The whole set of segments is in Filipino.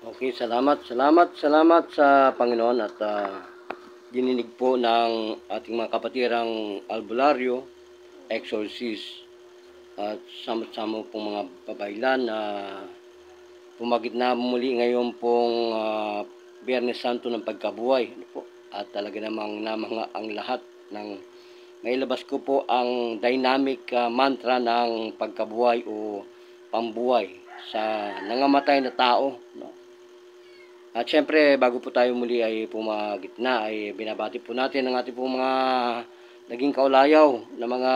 Okay, salamat sa Panginoon at dininig po ng ating mga kapatirang albularyo, exorcist at sama-sama pong mga babaylan na pumagit na muli ngayon pong Biyernes Santo ng pagkabuhay. Ano po? At talaga namang namanga ang lahat ng nailabas ko po ang dynamic mantra ng pagkabuhay o pambuhay sa nangamatay na tao, no? At syempre, bago po tayo muli ay pumagitna, ay binabati po natin ang ating po mga naging kaulayaw na mga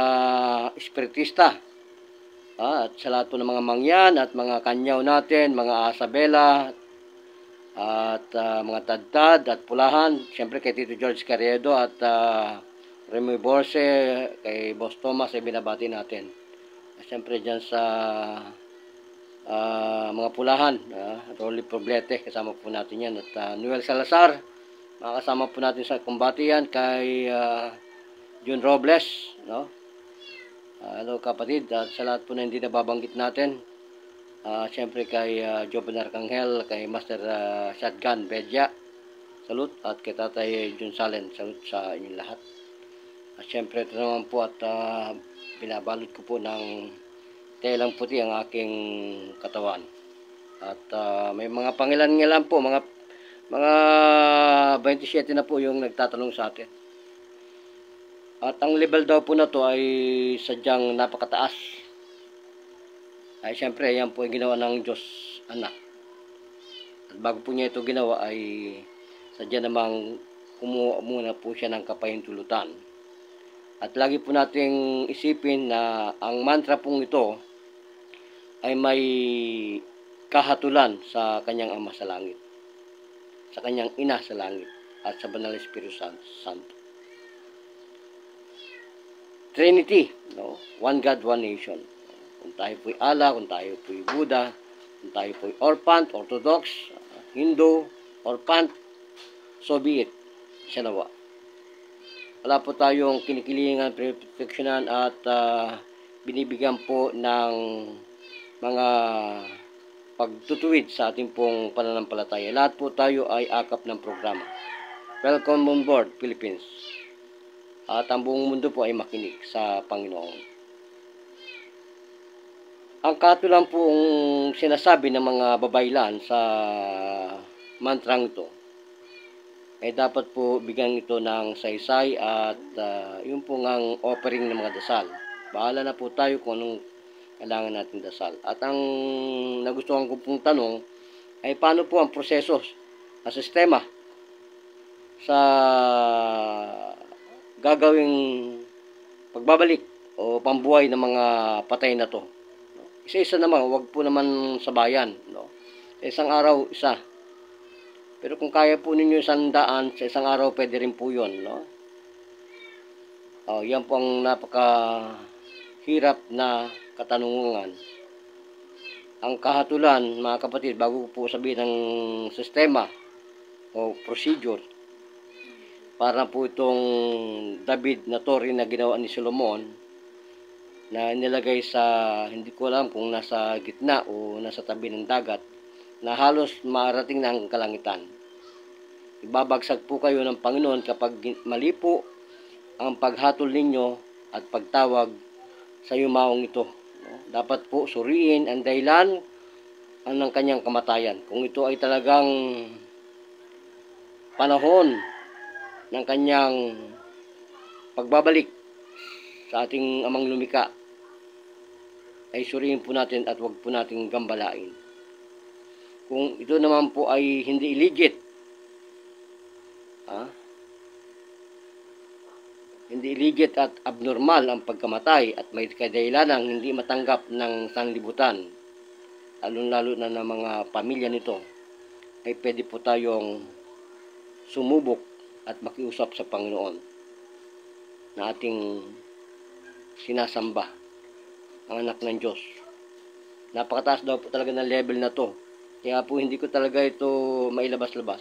espiritista. At sa lahat po ng mga mangyan at mga kanyaw natin, mga asabela, at mga tadtad at pulahan. Syempre kay Tito George Carriedo at Remy Borse, kay Boss Thomas ay binabati natin. At syempre dyan sa mga pulahan, Rolly Poblete, kasama po natin yan, at Noel Salazar, makakasama po natin sa kumbati yan, kay June Robles, no? Hello kapatid, at sa lahat po na hindi nababanggit natin, syempre kay Joven Arcangel, kay Master Shotgun Bedya, salut, at kay Tatay Jun Salen, salut sa inyong lahat. At syempre ito naman po, at binabalot ko po ng telang puti ang aking katawan. At may mga pangilan-ngilan po, mga 27 na po yung nagtatanong sa atin. At ang level daw po na to ay sadyang napakataas. Ay syempre, yan po ay ginawa ng Diyos Anak. At bago po niya ito ginawa ay sadya namang kumuha muna po siya ng kapahintulutan. At lagi po nating isipin na ang mantra pong ito ay may kahatulan sa kanyang Ama sa langit, sa kanyang Ina sa langit, at sa Banal Espiritu Santo. Trinity, no? One God, one nation. Kung tayo po'y Allah, kung tayo po'y Buddha, kung tayo po'y Orpant, Orthodox, Hindu, Orpant, so be it. Siya nawa. Wala po tayong kinikilingan, perfectionan at binibigyan po ng mga pagtutuwid sa ating pong pananampalataya. Lahat po tayo ay akap ng programa. Welcome on board, Philippines. At ang buong mundo po ay makinig sa Panginoon. Ang katulang pong sinasabi ng mga babaylan sa mantrang ito ay dapat po bigyan ito ng saysay at yung po ngang offering ng mga dasal. Bahala na po tayo kung anong kailangan natin dasal. At ang nagustuhan ko pong tanong ay paano po ang proseso at sistema sa gagawing pagbabalik o pambuhay ng mga patay na to. Isa-isa naman, huwag po naman sa bayan, no? Isang araw, isa. Pero kung kaya po ninyo 100, sa isang araw pwede rin po yun, no? Yan po ang napakahirap na katanungan. Ang kahatulan, mga kapatid, bago po sabihin ng sistema o procedure, para po itong David na tori na ginawa ni Solomon, na nilagay sa, hindi ko alam kung nasa gitna o nasa tabi ng dagat, na halos maarating na ang kalangitan. Ibabagsak po kayo ng Panginoon kapag mali po ang paghatol ninyo at pagtawag sa yumaong ito. Dapat po suriin ang dahilan ng kanyang kamatayan. Kung ito ay talagang panahon ng kanyang pagbabalik sa ating amang lumika, ay suriin po natin at wag po nating gambalain. Kung ito naman po ay hindi illegit, hindi illegit at abnormal ang pagkamatay at may kadahilanang hindi matanggap ng sanlibutan, lalo na ng mga pamilya nito, ay pwede po tayong sumubok at makiusap sa Panginoon na ating sinasamba, ang anak ng Diyos. Napakataas daw po talaga ng level na to. Kaya po hindi ko talaga ito mailabas-labas.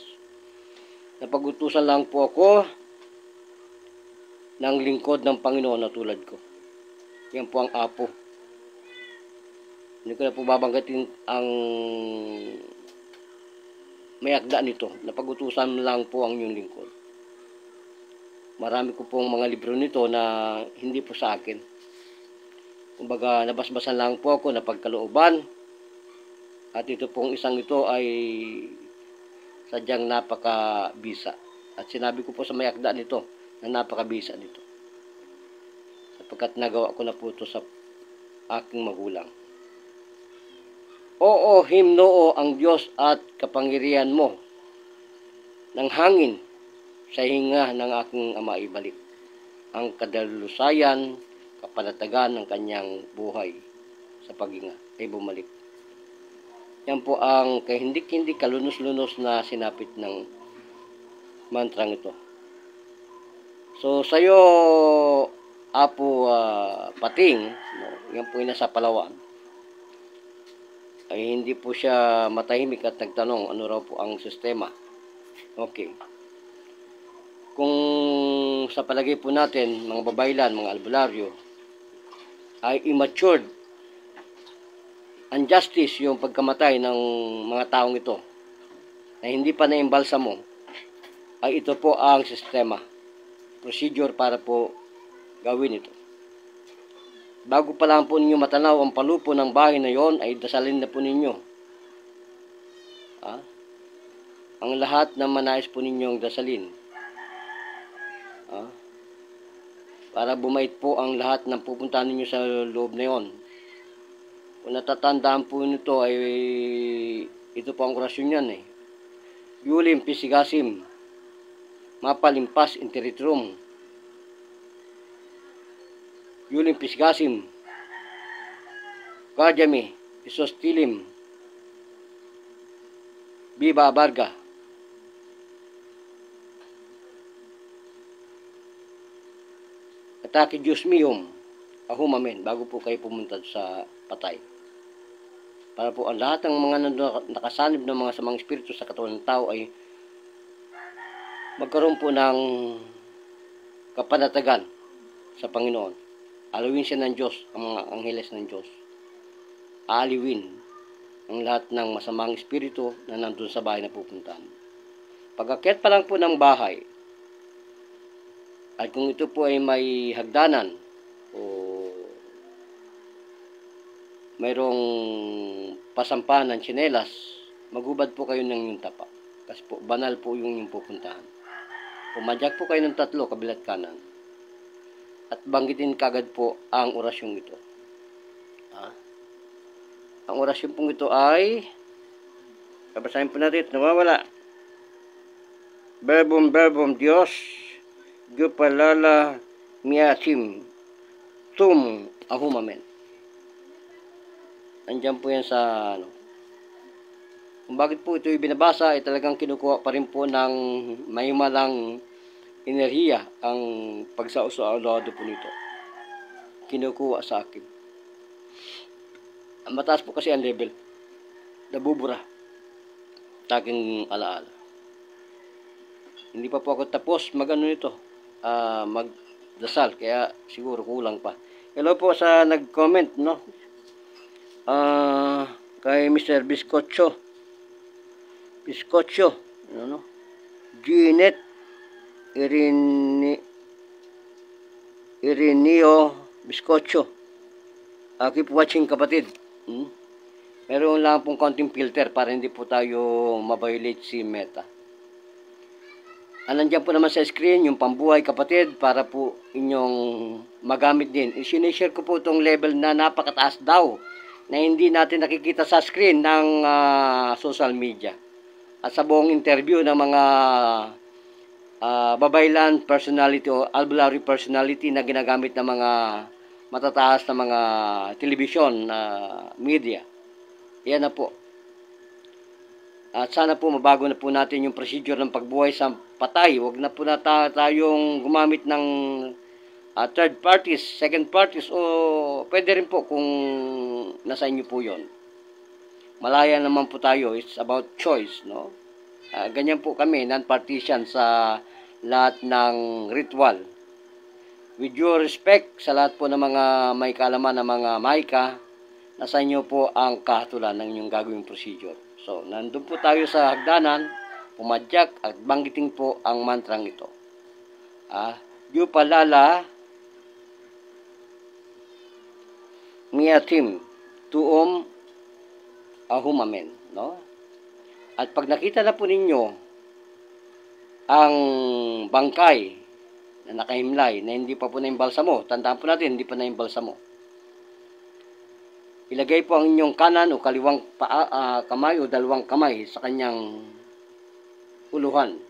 Napag-utusan lang po ako ng lingkod ng Panginoon na tulad ko. Yan po ang apo. Hindi ko na po babanggatin ang may akda nito. Napag-utusan lang po ang inyong lingkod. Marami ko pong mga libro nito na hindi po sa akin. Kumbaga, nabasbasan lang po ako na pagkalooban. At ito pong isang ito ay sadyang napakabisa. At sinabi ko po sa may akda nito na napakabisa nito. Sapagkat nagawa ko na po ito sa aking magulang. Oo, himnoo ang Diyos at kapangyarihan mo ng hangin sa hinga ng aking ama ibalik. Ang kadalusayan, kapanatagan ng kanyang buhay sa paghinga ay bumalik. Yan po ang kahindik-hindik kalunos-lunos na sinapit ng mantrang ito. So, sa'yo, Apo Pating, no, yan po yung nasa Palawan, ay hindi po siya matahimik at nagtanong ano raw po ang sistema. Okay. Kung sa palagay po natin, mga babaylan, mga albularyo, ay immatured injustice yung pagkamatay ng mga taong ito na hindi pa naimbalsamo, ay ito po ang sistema, procedure para po gawin ito. Bago pa lang po ninyo matanaw ang palupo ng bahay na yon, ay dasalin na po ninyo ang lahat na manais po ninyong dasalin. Para bumait po ang lahat ng pupuntahan ninyo sa loob na yon. Kung natatandaan po nito ay ito po ang orasyon yan Yulim Pisigasim Mapalimpas Interitrum Yulim Pisigasim Kajami Isostilim Biba Abarga Atake Diyos miyom, ahumamen, bago po kayo pumunta sa patay. Para po ang lahat ng mga nakasanib ng mga samang espiritu sa katawan ng tao ay magkaroon po ng kapanatagan sa Panginoon. Alawin siya ng Diyos, ang mga angheles ng Diyos. Aaliwin ang lahat ng masamang espiritu na nandun sa bahay na pupuntahan. Pag-akyat pa lang po ng bahay, at kung ito po ay may hagdanan o mayroong pasampahan ng tsinelas, magubad po kayo ng yung tapa. Kasi po, banal po yung pupuntahan. Pumadyak po kayo ng 3, kabilat kanan. At banggitin kagad po ang orasyong ito. Ang orasyon pong ito ay, babasahin po natin, nawawala. Verbum Diyos, Gupalala Miasim Tum Ahumamen. Andiyan po yan sa kung bakit po ito ibinabasa ay talagang kinukuha pa rin po ng may malang enerhiya ang pagsausaulado po nito. Kinukuha sa akin. Mataas po kasi ang level. Nabubura. Taking alaala. Hindi pa po ako tapos magano nito. Magdasal, kaya siguro kulang pa. Hello po sa nag-comment, no? Kay Mr. Biscotcho, ano? Jeanette Irineo Biscotcho. Keep watching, kapatid. Meron lang pong konting filter para hindi po tayo ma-violate si Meta. Nandiyan po naman sa screen yung pambuhay, kapatid, para po inyong magamit din. Sinishare ko po itong level na napakataas daw na hindi natin nakikita sa screen ng social media. At sa buong interview ng mga babaylan personality o albularyo personality na ginagamit ng mga matataas na mga television media. Yan na po. At sana po mabago na po natin yung procedure ng pagbuhay sa patay. Huwag na po na tayong gumamit ng third parties, second parties, o pwede rin po kung nasa inyo po yon. Malaya naman po tayo. It's about choice, no? Ganyan po kami, non-partisan sa lahat ng ritual. With due respect sa lahat po ng mga may kaalaman ng mga maika, nasa inyo po ang kahatulan ng inyong gagawing procedure. So, nandun po tayo sa hagdanan, pumadyak at banggitin po ang mantrang ito. Yupalala Miatim Tuom Ahum Amen. No? At pag nakita na po ninyo ang bangkay na nakahimlay na hindi pa po naimbalsamo, tandaan po natin, hindi pa naimbalsamo. Ilagay po ang inyong kanan o kaliwang kamay o dalawang kamay sa kanyang uluhan.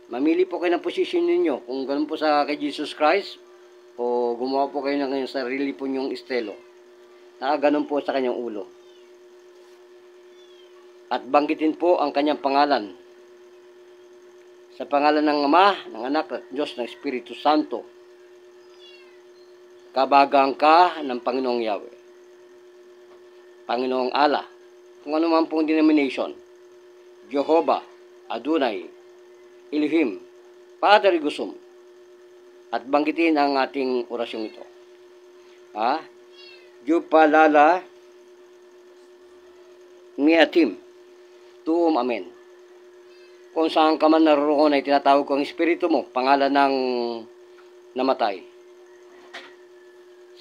Mamili po kayo ng posisyon ninyo. Kung ganun po sa kay Jesus Christ, o gumawa po kayo ng kanyang sarili po nyong estelo. Ganun po sa kanyang ulo. At banggitin po ang kanyang pangalan. Sa pangalan ng Ama, ng Anak, at Diyos, ng Espiritu Santo. Kabagang ka ng Panginoong Yahweh. Panginoong Allah. Kung ano man pong denomination. Jehovah, Adonai, Elohim, Padre Gusum. At banggitin ang ating orasyong ito. Yupalala Miatim Tuom Amen. Kung saan ka man naroon ay tinatawag ko ang espiritu mo, pangalan ng namatay.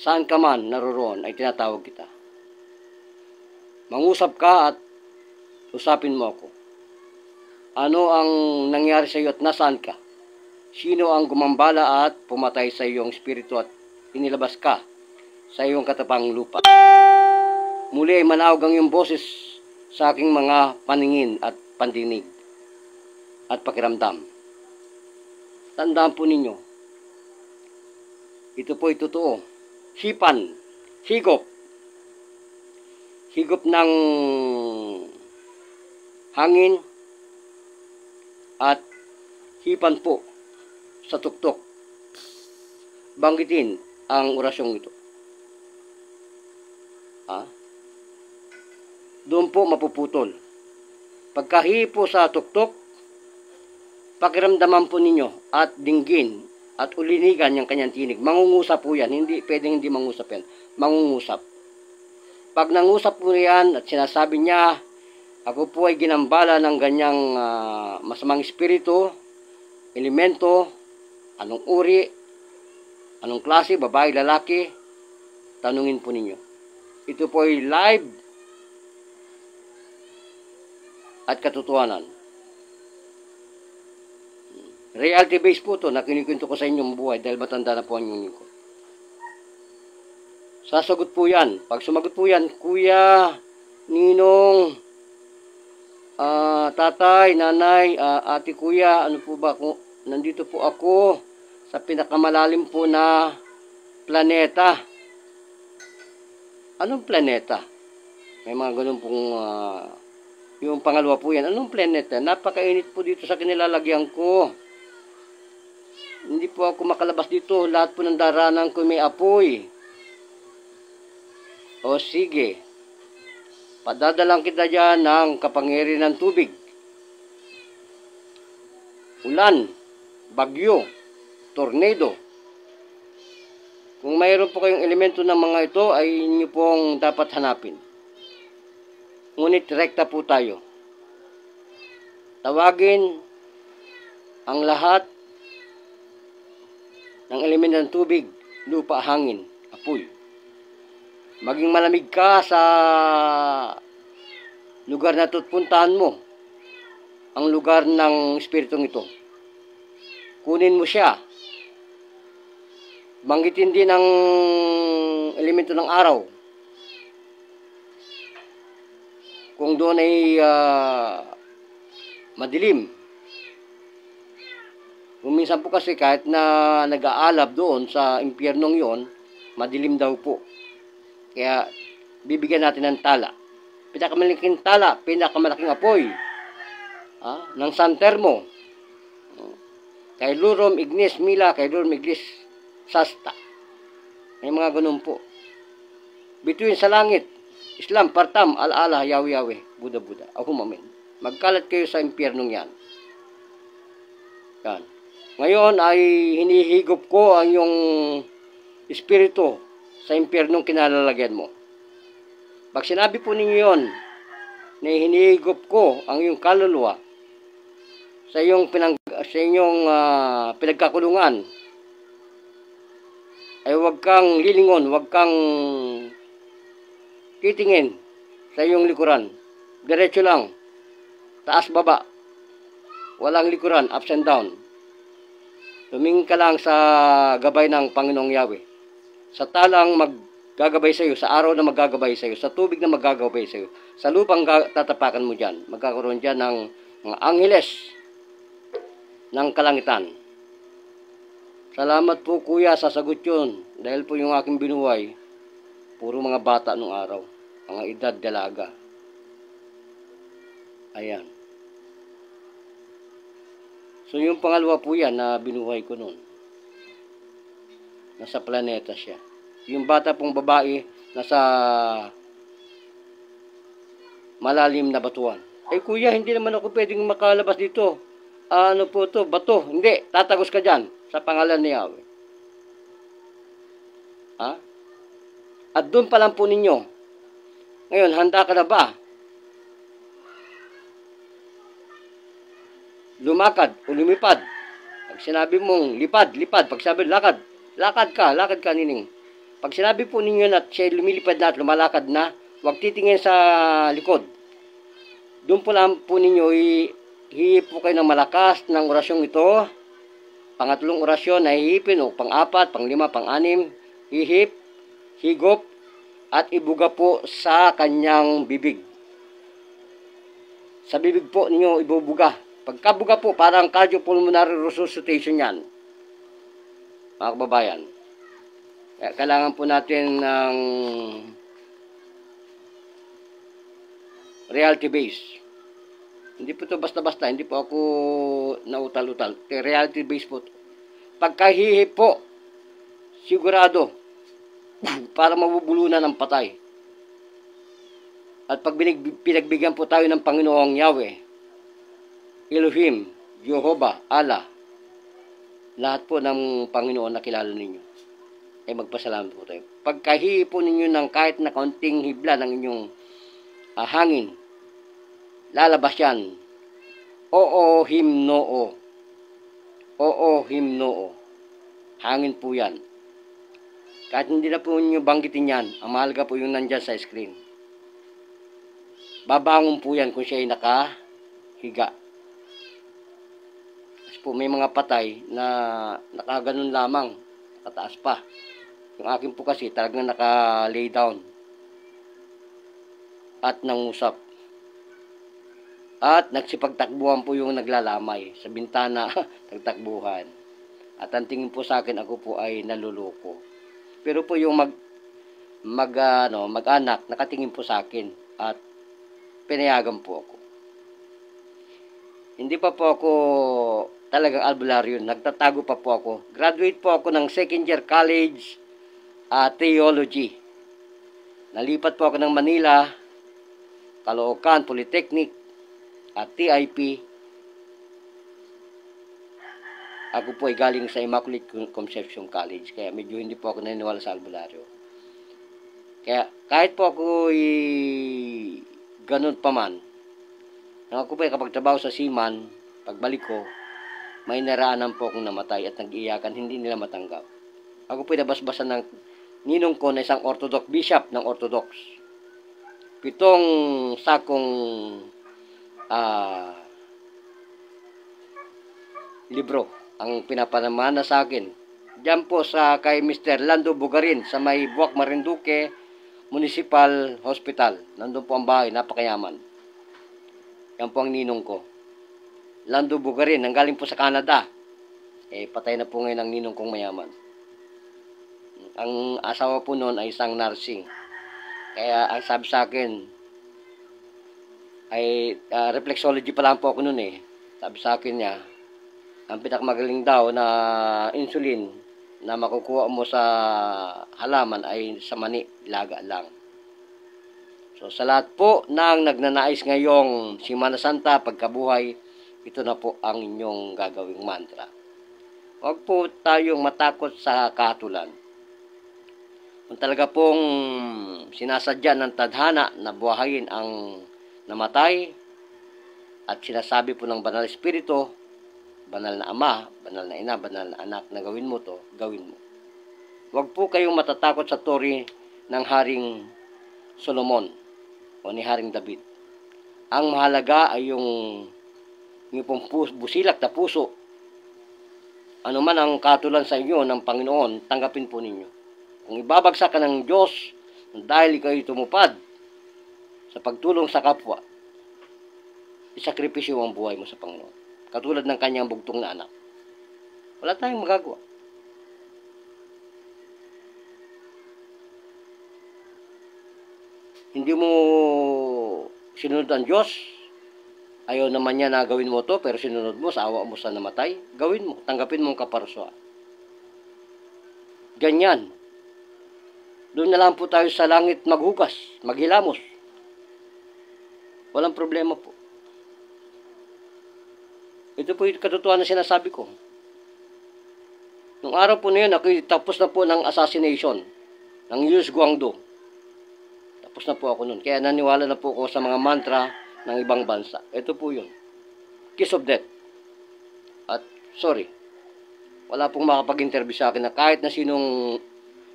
Saan ka man naroon ay tinatawag kita. Mangusap ka at usapin mo ako. Ano ang nangyari sa iyo at nasaan ka? Sino ang gumambala at pumatay sa iyong espiritu at inilabas ka sa iyong katapang lupa? Muli ay manawag ang iyong boses sa aking mga paningin at pandinig at pakiramdam. Tandaan po ninyo, ito po ay totoo. Hipan, higop ng hangin at hipan po sa tuktok. Banggitin ang orasyong ito. Doon po mapuputol. Pagkahipo sa tuktok, pakiramdaman po ninyo at dinggin at ulinigan yung kanyang tinig. Mangungusap po yan. Hindi pwedeng hindi mangusap yan. Mangungusap. Pag nangusap po yan at sinasabi niya, ako po ay ginambala ng ganyang masamang espiritu, elemento, anong uri, anong klase, babae, lalaki, tanungin po ninyo. Ito po ay live at katotohanan. Reality based po ito na kinikwento ko sa inyong buhay dahil matanda na po ang inyong lingkod. Sasagot po yan. Pag sumagot po yan, Kuya, Ninong, tatay, nanay, ate, kuya, ano po ba, nandito po ako sa pinakamalalim po na planeta. Anong planeta? May mga ganun pong, yung pangalawa po yan. Anong planeta? Napakainit po dito sa kinilalagyan ko. Hindi po ako makalabas dito. Lahat po ng daranan ko may apoy. O sige, padadalang kita dyan ng kapangyarihan ng tubig, ulan, bagyo, tornado. Kung mayroon po kayong elemento ng mga ito, ay inyo pong dapat hanapin. Ngunit rekta po tayo. Tawagin ang lahat ng elemento ng tubig, lupa, hangin, apoy. Maging malamig ka sa lugar na puntahan mo. Ang lugar ng espiritong ito. Kunin mo siya. Banggitin din ang elemento ng araw. Kung doon ay madilim. Kung minsan po kasi kahit na nag-aalab doon sa impyernong yon, madilim daw po. Kaya, bibigyan natin ng tala. Pinakamalaking tala, pinakamalaking apoy. Ng San Termo. Kay Lurom Ignis Mila, kay Lurom Ignis Sasta. May mga ganun po. Bituin sa langit, Islam, Partam, Al-Allah, Yahweh, Yahweh, Buddha, Buddha. Ahum, Amen. Magkalat kayo sa impyernong yan. Yan. Ngayon ay hinihigop ko ang yung espiritu sa impyernong kinalalagyan mo. Pag sinabi po ninyo yun, na hinihigop ko ang iyong kaluluwa sa iyong pinagkakulungan, ay huwag kang lilingon, huwag kang titingin sa iyong likuran. Diretso lang, taas baba, walang likuran, ups and down. Tumingin ka lang sa gabay ng Panginoong Yahweh. Sa talang maggagabay sa iyo, sa araw na maggagabay sa iyo, sa tubig na maggagabay sa iyo, sa lupang tatapakan mo dyan. Magkakaroon dyan ng mga angheles ng kalangitan. Salamat po kuya sa sagot yun. Dahil po yung aking binuhay, puro mga bata nung araw. Mga edad dalaga. Ayan. So yung pangalawa po yan na binuhay ko noon. Nasa planeta siya. Yung bata pong babae, nasa malalim na batuan. Eh kuya, hindi naman ako pwedeng makalabas dito. Ano po to? Bato. Hindi, tatagos ka dyan sa pangalan ni Yahweh. Ha? At doon pa lang po ninyo. Ngayon, handa ka na ba? Lumakad o lumipad. Pag sinabi mong lipad, lipad. Pag sabi lakad, lakad ka nining. Pag sinabi po ninyo na siya lumilipad na at lumalakad na, huwag titingin sa likod. Doon po lang po ninyo hihip po kayo ng malakas ng orasyong ito. Pangatlong orasyon na hihipin o pang-apat, pang-lima, pang-anim. Hihip, higop, at ibuga po sa kanyang bibig. Sa bibig po ninyo ibubuga. Pagkabuga po, parang cardiopulmonary resuscitation yan. Mga kababayan. Kaya kailangan po natin ng reality base. Hindi po ito basta-basta. Hindi po ako nautal-utal. Reality base po. Pagkahihip po, sigurado, para mabubulunan ng patay. At pag pinagbigyan po tayo ng Panginoong Yahweh, Elohim, Jehovah, Allah, lahat po ng Panginoon na kilala ninyo, ay magpasalamat po tayo. Pagkahihi po ninyo ng kahit na kaunting hibla ng inyong hangin, lalabas yan. Oo, himnoo. Oo, himnoo. Hangin po yan. Kahit hindi na po ninyo banggitin yan, ang mahalaga po yung nandyan sa screen. Babangon po yan kung siya ay nakahiga. Kasi po may mga patay na nakaganon lamang, nakataas pa. Yung akin po kasi talagang naka-lay down at nangusap. At nagsipagtakbuhan po yung naglalamay sa bintana, nagtakbuhan. At ang tingin po sa akin, ako po ay naluloko. Pero po yung mag-anak, nakatingin po sa akin at pinayagan po ako. Hindi pa po ako talagang albularyo, nagtatago pa po ako. Graduate po ako ng second year college theology. Nalipat po ako ng Manila, Caloocan Polytechnic at TIP. Ako po ay galing sa Immaculate Conception College, kaya medyo hindi po ako naniniwala sa albularyo. Kaya kahit po ako ganun pa man, nang ako po ay kapag trabaho sa Seaman, pagbalik ko, may naraanan po akong namatay at nag-iyakan, hindi nila matanggap. Ako po ay nabasbasan ng ninong ko na isang Orthodox bishop ng Orthodox. 7 sakong libro ang pinapanamana sa akin. Diyan po sa kay Mr. Lando Bugarin sa may Buwak Marinduque Municipal Hospital. Nandun po ang bahay, napakayaman. Yan po ang ninong ko. Lando Bugarin, nanggaling po sa Canada. Patay na po ngayon ang ninong kong mayaman. Ang asawa po noon ay isang nursing. Kaya ang sabi sa akin ay reflexology pa lang po ako noon eh. Sabi sa akin niya, ang pinakamagaling daw na insulin na makukuha mo sa halaman ay sa mani, laga lang. So sa lahat po ng nagnanais ngayong Semana Santa, pagkabuhay, ito na po ang inyong gagawing mantra. Huwag po tayong matakot sa kahatulan. Kung talaga pong sinasadya ng tadhana na buhayin ang namatay, at sinasabi po ng Banal na Espiritu, banal na Ama, banal na Ina, banal na Anak, na gawin mo to, gawin mo. Huwag po kayong matatakot sa story ng Haring Solomon o ni Haring David. Ang mahalaga ay yung pong busilak na puso. Ano man ang katulan sa inyo ng Panginoon, tanggapin po ninyo. Kung ibabagsak ka ng Diyos dahil ikaw ay tumupad sa pagtulong sa kapwa, isakripisyo ang buhay mo sa Panginoon. Katulad ng kanyang bugtong na anak. Wala tayong magagawa. Hindi mo sinunod ang Diyos, ayaw naman niya na gawin mo to, pero sinunod mo, sa awa mo sa namatay, gawin mo, tanggapin mo ang kaparusahan. Ganyan. Doon na lang po tayo sa langit maghugas, maghilamos. Walang problema po. Ito po yung katotohanan na sinasabi ko. Nung araw po na yun, ako tapos na po ng assassination ng Yus Guangdo. Tapos na po ako nun. Kaya naniwala na po ako sa mga mantra ng ibang bansa. Ito po yun. Kiss of death. At sorry, wala pong makapag-interview sa akin na kahit na sinong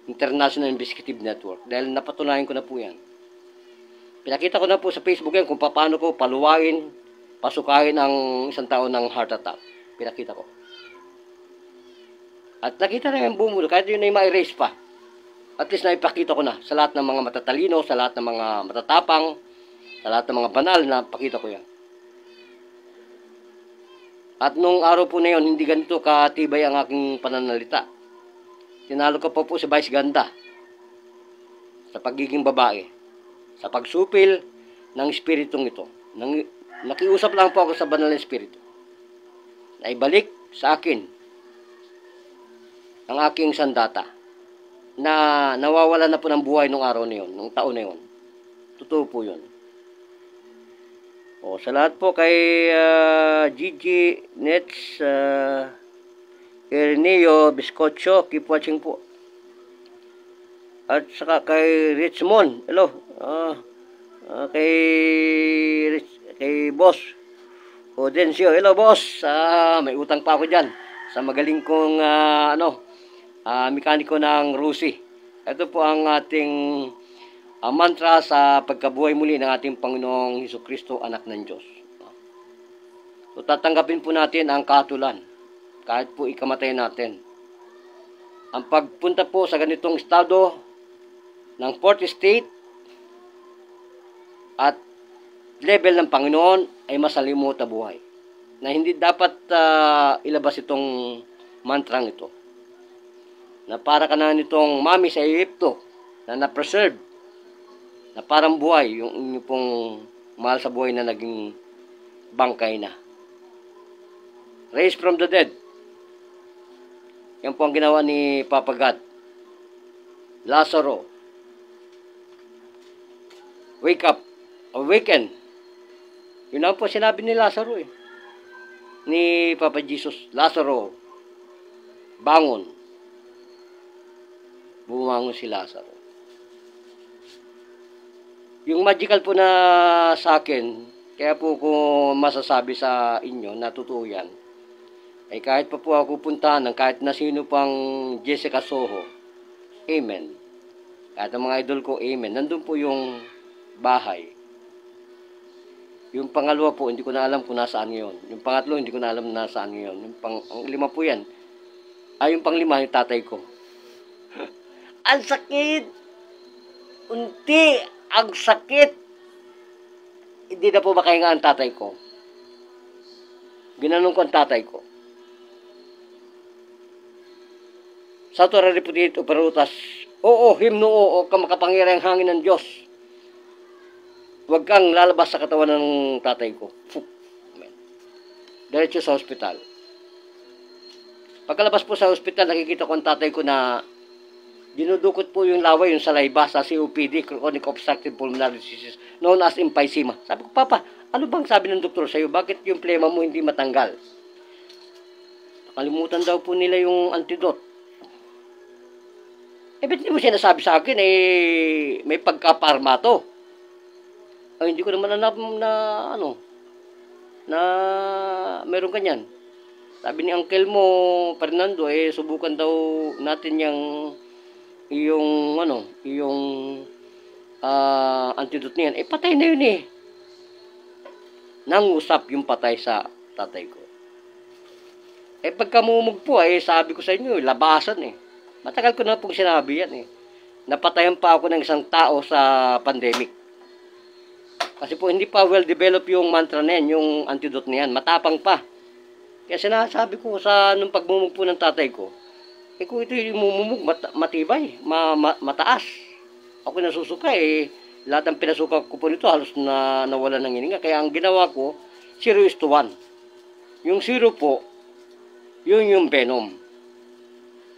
International Investigative Network. Dahil napatunayan ko na po yan. Pinakita ko na po sa Facebook yan kung paano ko paluwain, pasukahin ang isang tao ng heart attack. Pinakita ko. At nakita na yung bumulo, kahit yun ay ma-erase pa. At least naipakita ko na sa lahat ng mga matatalino, sa lahat ng mga matatapang, sa lahat ng mga banal na pakita ko yan. At nung araw po na yun, hindi ganito katibay ang aking pananalita. Tinalo ko po si Vice Ganda sa pagiging babae, sa pagsupil ng espiritong ito. Nakiusap lang po ako sa banal na espiritu na ibalik sa akin ang aking sandata na nawawala na po ng buhay nung araw na yun, nung taon na yun. Totoo po yun. O, sa lahat po kay Gigi Nets, Ireneo Biscocho, keep watching po. At saka kay Richmond, hello. Kay Boss Odencio, hello boss. May utang pa ako dyan sa magaling kong mekaniko ng Rusi. Ito po ang ating mantra sa pagkabuhay muli ng ating Panginoong Hesukristo, anak ng Diyos. So, tatanggapin po natin ang katulan kahit po ikamatay natin. Ang pagpunta po sa ganitong estado ng fourth state at level ng Panginoon ay masalimuot na buhay. Na hindi dapat ilabas itong mantrang ito. Na para ka na nitong mami sa Egypto na na-preserve. Na parang buhay, yung inyong pong mahal sa buhay na naging bangkay na. Raised from the dead. Yan po ang ginawa ni Papa God. Lazaro. Wake up. Awaken. Yun ang po sinabi ni Lazaro eh. Ni Papa Jesus. Lazaro. Bangon. Bumangon si Lazaro. Yung magical po na sa akin, kaya po ko masasabi sa inyo na totoo yan, ay kahit pa po ako puntahan ng kahit na sino pang Jessica Soho, amen. Kahit ang mga idol ko, amen. Nandun po yung bahay. Yung pangalawa po, hindi ko na alam kung nasaan ngayon. Yung pangatlo, hindi ko na alam nasaan ngayon. Ang lima po yan. Yung panglima, yung tatay ko. Ang sakit! Unti! Ang sakit! Hindi na po makahinga ang tatay ko. Ginanong ko ang tatay ko. Sa ito rariputid o parutas, oo, himno, oo, makapangyarihang hangin ng Diyos. Huwag kang lalabas sa katawan ng tatay ko. Diretso sa hospital. Pagkalabas po sa hospital, nakikita ko ang tatay ko na dinudukot po yung laway, yung salayba sa COPD, chronic obstructive pulmonary disease, known as emphysema. Sabi ko, Papa, ano bang sabi ng doktor sa'yo? Bakit yung plema mo hindi matanggal? Nakalimutan daw po nila yung antidote. Ba't hindi mo sinasabi sa akin, may pagkaparma to? Ay, hindi ko naman alam na ano, na meron kanyan. Sabi ni Uncle mo, Fernando, subukan daw natin yung ano, yung antidote niyan. Patay na yun eh. Nangusap yung patay sa tatay ko. Pagka mumugpo, sabi ko sa inyo, labasan eh. Matagal ko na pong sinabi yan eh. Napatayan pa ako ng isang tao sa pandemic. Kasi po hindi pa well-developed yung mantra na yan, yung antidote na yan. Matapang pa. Kaya sinasabi ko sa nung pagmumugpo ng tatay ko, kung ito yung mumumug, matibay, mataas. Ako nasusuka lahat ng pinasuka ko po nito halos na nawala ng hininga. Kaya ang ginawa ko, 0:1. Yung 0 po, yun yung venom.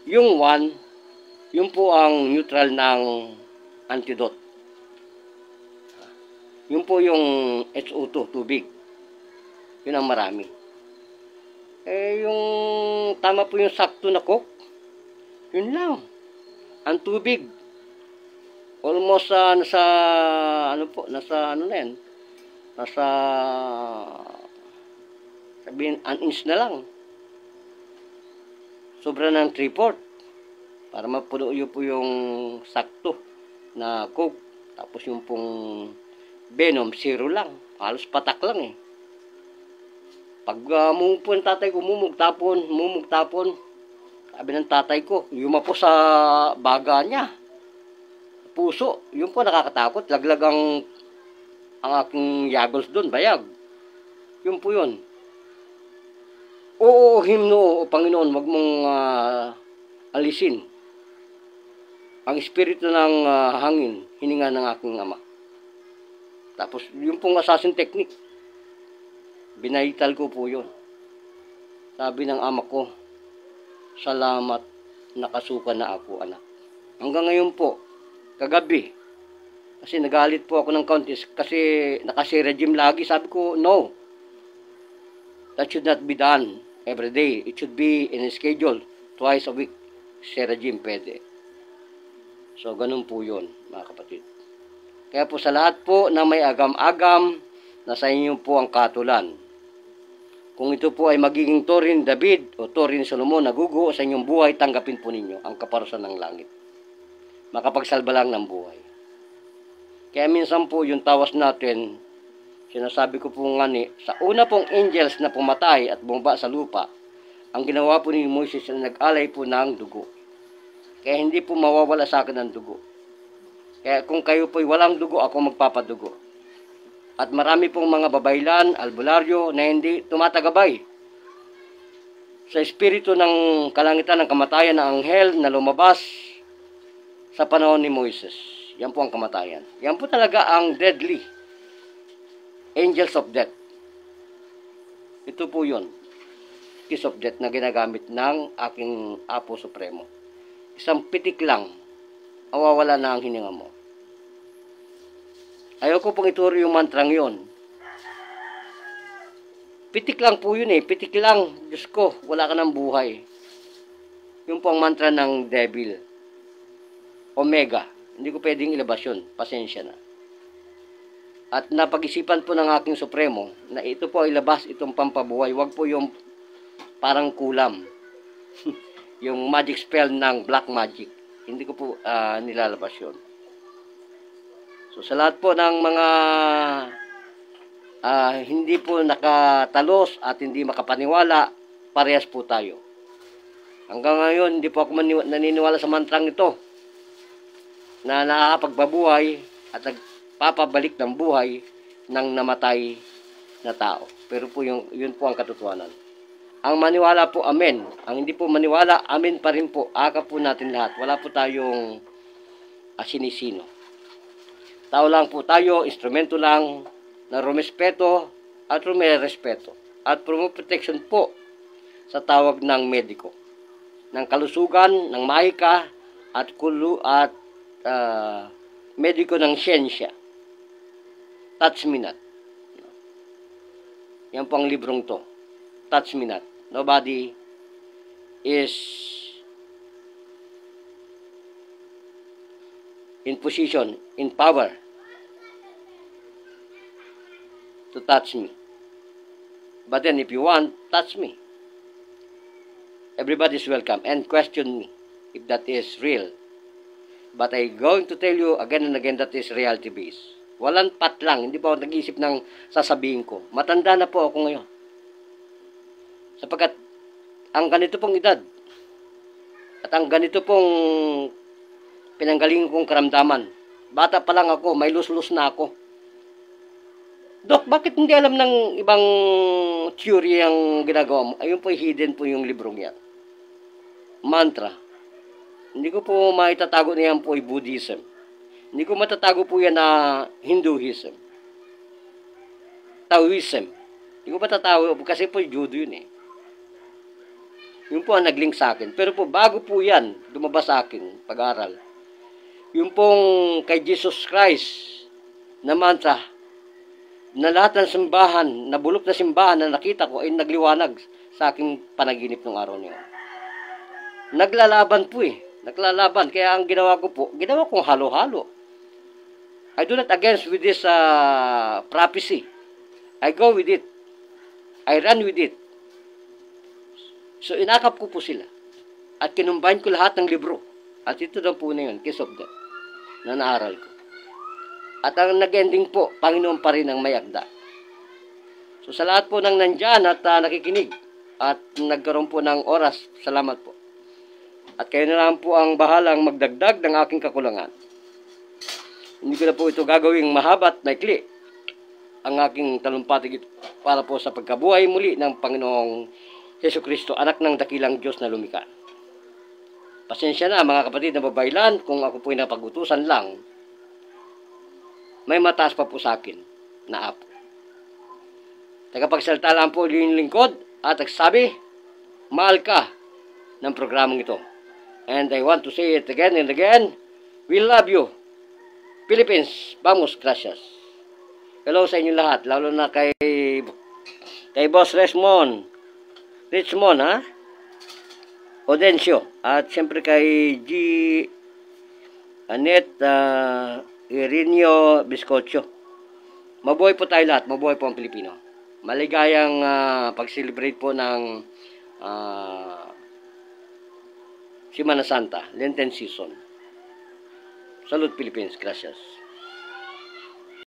Yung 1, yun po ang neutral ng antidote. Yun po yung HO2, tubig. Yun ang marami. Yung tama po yung sakto na coke, yun lang. Ang tubig, almost nasa sabihin, an inch na lang. Sobra ng 3/4 para mapuno yun po yung sakto na coke. Tapos yung pong venom, 0 lang. Halos patak lang eh. Pag mumugpo ng tatay ko, mumug tapon. Sabi ng tatay ko, yumapo sa baga niya. Puso, yun po nakakatakot. Laglag ang aking yagos doon, bayag. Yun po yun. Oo, himno, o Panginoon, wag mong alisin ang espiritu ng hangin, hininga ng aking ama. Tapos, yung pong assassin technique, binaital ko po yun. Sabi ng ama ko, salamat, nakasuka na ako, anak. Hanggang ngayon po, kagabi, kasi nagalit po ako ng counties, kasi nakasi-regime lagi, sabi ko, no. That should not be done every day. It should be in a schedule, twice a week. Si-regime pwede. So, ganun po yun, mga kapatid. Kaya po sa lahat po na may agam-agam, nasa inyo po ang katulan. Kung ito po ay magiging Torin David o Torin Solomon na gugo sa inyong buhay, tanggapin po ninyo ang kaparusahan ng langit. Makapagsalba lang ng buhay. Kaya minsan po yung tawas natin, sinasabi ko po nga sa una pong angels na pumatay at bumaba sa lupa, ang ginawa po ni Moises na nag-alay po ng dugo. Kaya hindi po mawawala sa akin ng dugo. Kaya kung kayo po'y walang dugo, ako magpapadugo. At marami pong mga babaylan, albularyo na hindi tumatagabay sa espiritu ng kalangitan ng kamatayan ng anghel na lumabas sa panahon ni Moises. Yan po ang kamatayan. Yan po talaga ang deadly angels of death. Ito po yun. Kiss of death na ginagamit ng aking Apo Supremo. Isang pitik lang, mawawala na ang hininga mo. Ayaw ko pong ituro yung mantrang yun. Pitik lang po yun pitik lang. Diyos ko, wala ka ng buhay. Yun po ang mantra ng devil. Omega. Hindi ko pwedeng ilabas yun. Pasensya na. At napag-isipan po ng aking Supremo na ito po ay labas itong pampabuhay. Huwag po yung parang kulam. Yung magic spell ng black magic. Hindi ko po nilalabas yun. So sa lahat po ng mga hindi po nakatalos at hindi makapaniwala, parehas po tayo. Hanggang ngayon, hindi po ako naniniwala sa mantrang ito na nakakapagbabuhay at nagpapabalik ng buhay ng namatay na tao. Pero po yun po ang katotohanan. Ang maniwala po, amen. Ang hindi po maniwala, amen pa rin po. Aka po natin lahat. Wala po tayong sinisino. Tao lang po tayo, instrumento lang na rumespeto at rumerespeto. At protection po sa tawag ng mediko. Ng kalusugan, ng mahika, at mediko ng siyensya. Touch me not. Yan po ang librong to. Touch me not. Nobody is in position, in power to touch me. But then if you want, touch me. Everybody is welcome and question me if that is real. But I'm going to tell you again and again that is reality based. Walang pat lang. Hindi pa ako nag-iisip ng sasabihin ko. Matanda na po ako ngayon. Sapagkat ang ganito pong edad at ang ganito pong pinanggalingan kong karamdaman. Bata pa lang ako, may lus-lus na ako. Dok, bakit hindi alam ng ibang theory ang ginagawa mo? Ayun po, hidden po yung librong yan. Mantra. Hindi ko po maitatago na yan po ay Buddhism. Hindi ko matatago po yan na Hinduism. Taoism. Hindi ko matatago kasi po Judo yun eh. Yun po ang nag-link sa akin. Pero po, bago po yan, lumabas sa akin, pag-aral. Yung pong kay Jesus Christ na mantra, na lahat ng simbahan, na bulok na simbahan na nakita ko ay nagliwanag sa aking panaginip ng araw niyo. Naglalaban po eh. Naglalaban. Kaya ang ginawa ko po, ginawa kong halo-halo. I do not against with this prophecy. I go with it. I run with it. So inakap ko po sila. At kinumbine ko lahat ng libro. At ito na po na yun, Kiss of Death, na naaral ko. At ang nag-ending po, Panginoon pa rin ang mayagda. So sa lahat po ng nandyan at nakikinig at nagkaroon po ng oras, salamat po. At kayo na lang po ang bahalang magdagdag ng aking kakulangan. Hindi ko na po ito gagawing mahaba at maikli. Ang aking talumpatig para po sa pagkabuhay muli ng Panginoong Jesucristo, anak ng dakilang Diyos na lumikha. Pasensya na mga kapatid na babaylan kung ako po'y napag-utusan lang. May mataas pa po sa akin na apo. Tagapagsalita lang po yung lingkod at nagsabi, mahal ka ng programang ito. And I want to say it again and again, we love you. Philippines, vamos, gracias. Hello sa inyo lahat, lalo na kay Boss Richmond, ha? Audencio, at siyempre kay G. Anet, Irinio Biscocho. Mabuhay po tayo lahat, mabuhay po ang Pilipino. Maligayang pag-celebrate po ng Semana Santa, Lenten season. Salud Philippines, gracias.